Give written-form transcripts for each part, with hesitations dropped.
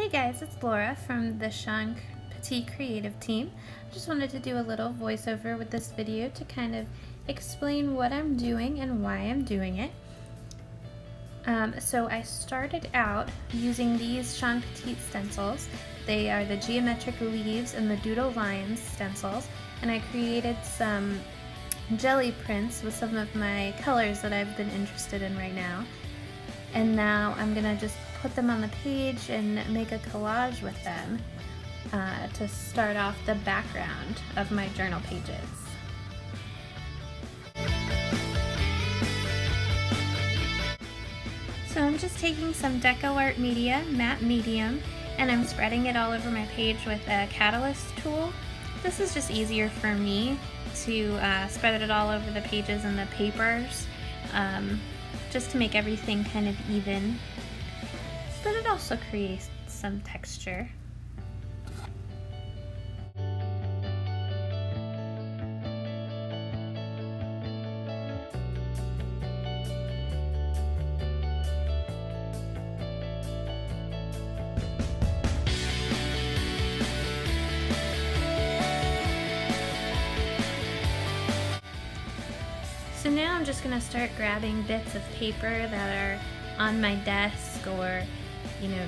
Hey guys, it's Laura from the Shawn Petite creative team. Just wanted to do a little voiceover with this video to kind of explain what I'm doing and why I'm doing it. So I started out using these Shawn Petite stencils. They are the geometric leaves and the Doodle lines stencils, and I created some jelly prints with some of my colors that I've been interested in right now. And now I'm gonna just put them on the page and make a collage with them to start off the background of my journal pages. So I'm just taking some DecoArt media, matte medium, and I'm spreading it all over my page with a catalyst tool. This is just easier for me to spread it all over the pages and the papers, just to make everything kind of even, but it also creates some texture. So now I'm just going to start grabbing bits of paper that are on my desk or,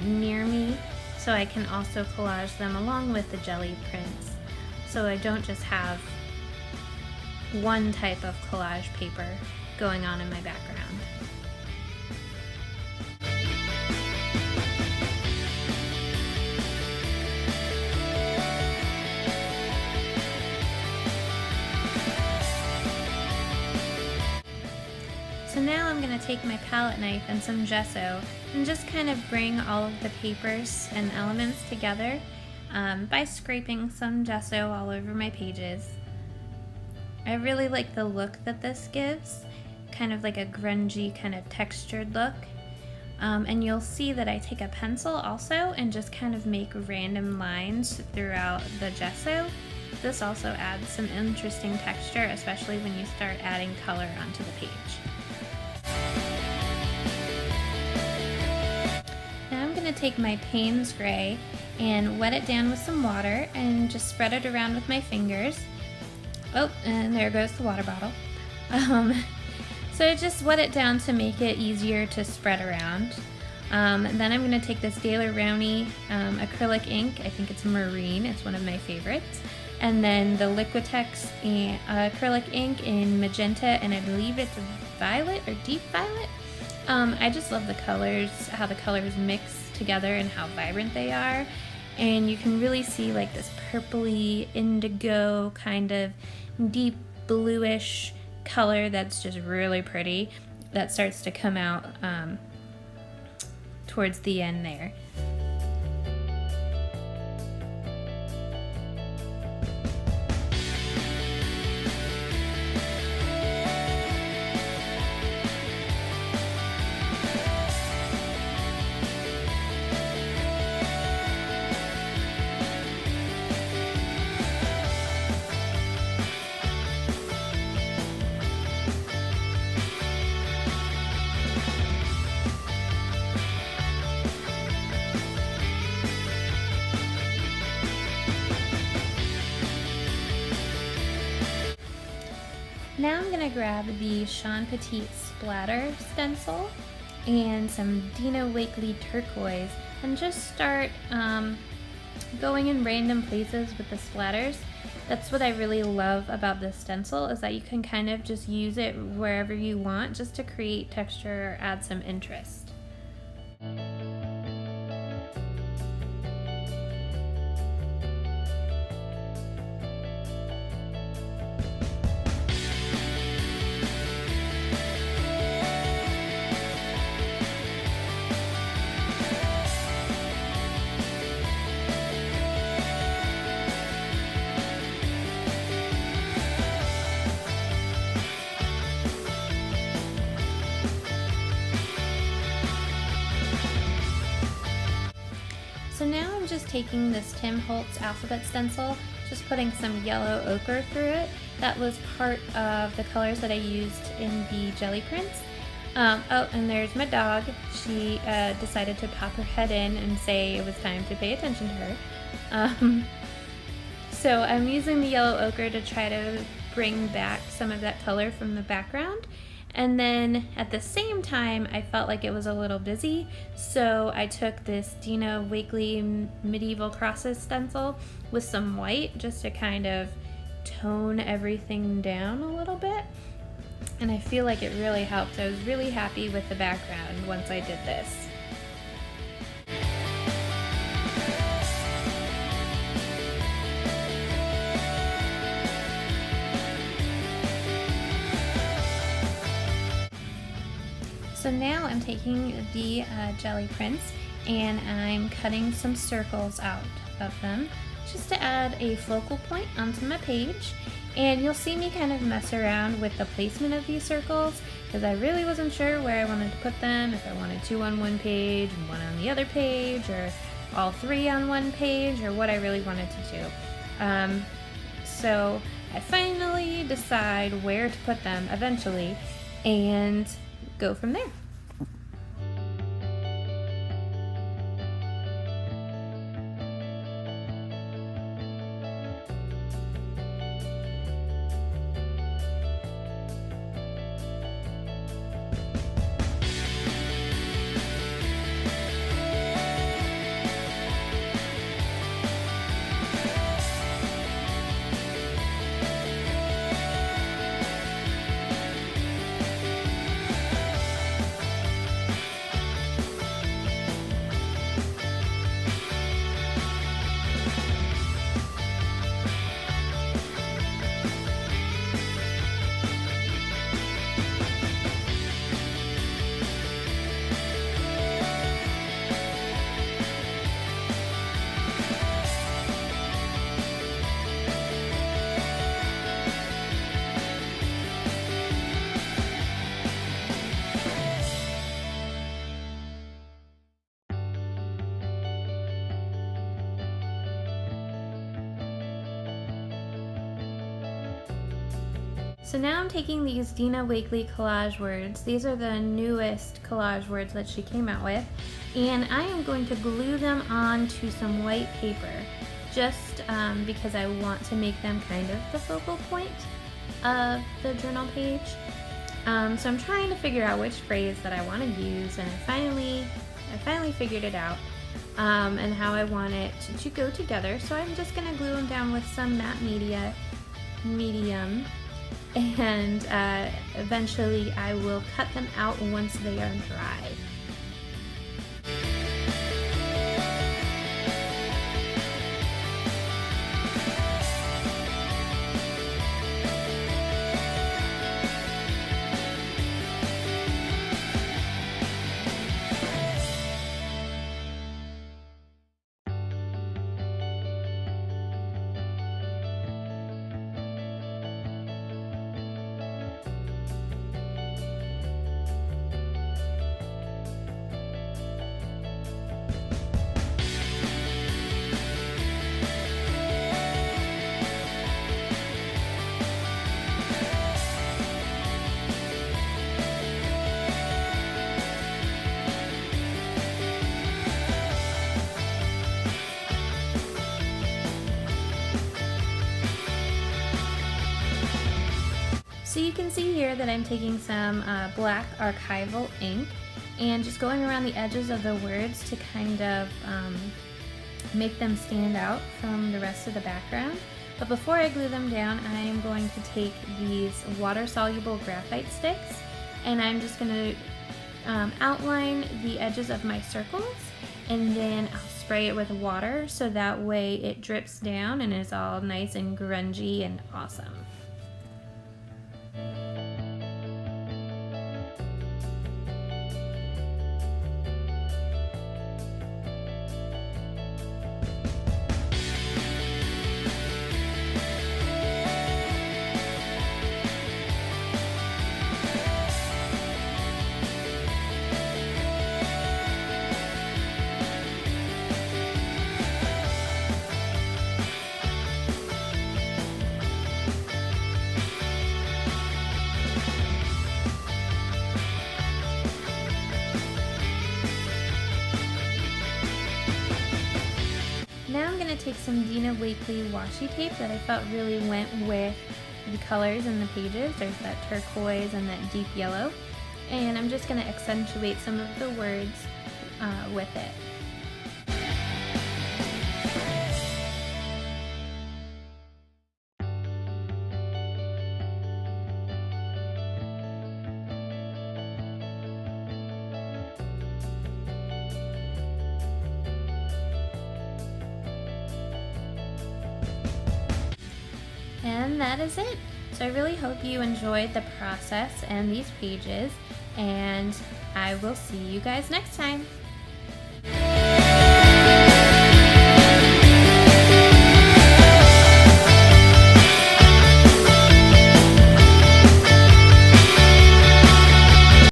near me, so I can also collage them along with the jelly prints. So I don't just have one type of collage paper going on in my background. So now I'm going to take my palette knife and some gesso and just kind of bring all of the papers and elements together by scraping some gesso all over my pages. I really like the look that this gives, kind of like a grungy kind of textured look. And you'll see that I take a pencil also and just kind of make random lines throughout the gesso. This also adds some interesting texture, especially when you start adding color onto the page. To take my Payne's Gray and wet it down with some water and just spread it around with my fingers. Oh, and there goes the water bottle. So I just wet it down to make it easier to spread around. Then I'm going to take this Daler Rowney acrylic ink. I think it's Marine, it's one of my favorites. And then the Liquitex acrylic ink in magenta, and I believe it's violet or deep violet. I just love the colors, how the colors mix together and how vibrant they are, and you can really see like this purpley indigo kind of deep bluish color that's just really pretty that starts to come out towards the end there. Now I'm going to grab the Shawn Petite Splatter stencil and some Dina Wakley turquoise and just start going in random places with the splatters. That's what I really love about this stencil, is that you can kind of just use it wherever you want just to create texture or add some interest. So now I'm just taking this Tim Holtz alphabet stencil, just putting some yellow ochre through it. That was part of the colors that I used in the jelly prints. Oh, and there's my dog. She decided to pop her head in and say it was time to pay attention to her. So I'm using the yellow ochre to try to bring back some of that color from the background. And then at the same time, I felt like it was a little busy, so I took this Dina Wakley Medieval Crosses stencil with some white just to kind of tone everything down a little bit. And I feel like it really helped. I was really happy with the background once I did this. So now I'm taking the jelly prints and I'm cutting some circles out of them just to add a focal point onto my page. And you'll see me kind of mess around with the placement of these circles because I really wasn't sure where I wanted to put them, if I wanted 2 on one page and 1 on the other page, or all 3 on one page, or what I really wanted to do. So I finally decide where to put them eventually and go from there. So now I'm taking these Dina Wakley collage words. These are the newest collage words that she came out with, and I am going to glue them onto some white paper just because I want to make them kind of the focal point of the journal page. So I'm trying to figure out which phrase that I want to use, and I finally figured it out, and how I want it to go together. So I'm just going to glue them down with some matte medium, and eventually I will cut them out once they are dry. So you can see here that I'm taking some black archival ink and just going around the edges of the words to kind of make them stand out from the rest of the background. But before I glue them down, I am going to take these water-soluble graphite sticks and I'm just going to outline the edges of my circles, and then I'll spray it with water so that way it drips down and is all nice and grungy and awesome. Now I'm going to take some Dina Wakley washi tape that I felt really went with the colors in the pages. There's that turquoise and that deep yellow. And I'm just going to accentuate some of the words with it. And that is it. So I really hope you enjoyed the process and these pages, and I will see you guys next time.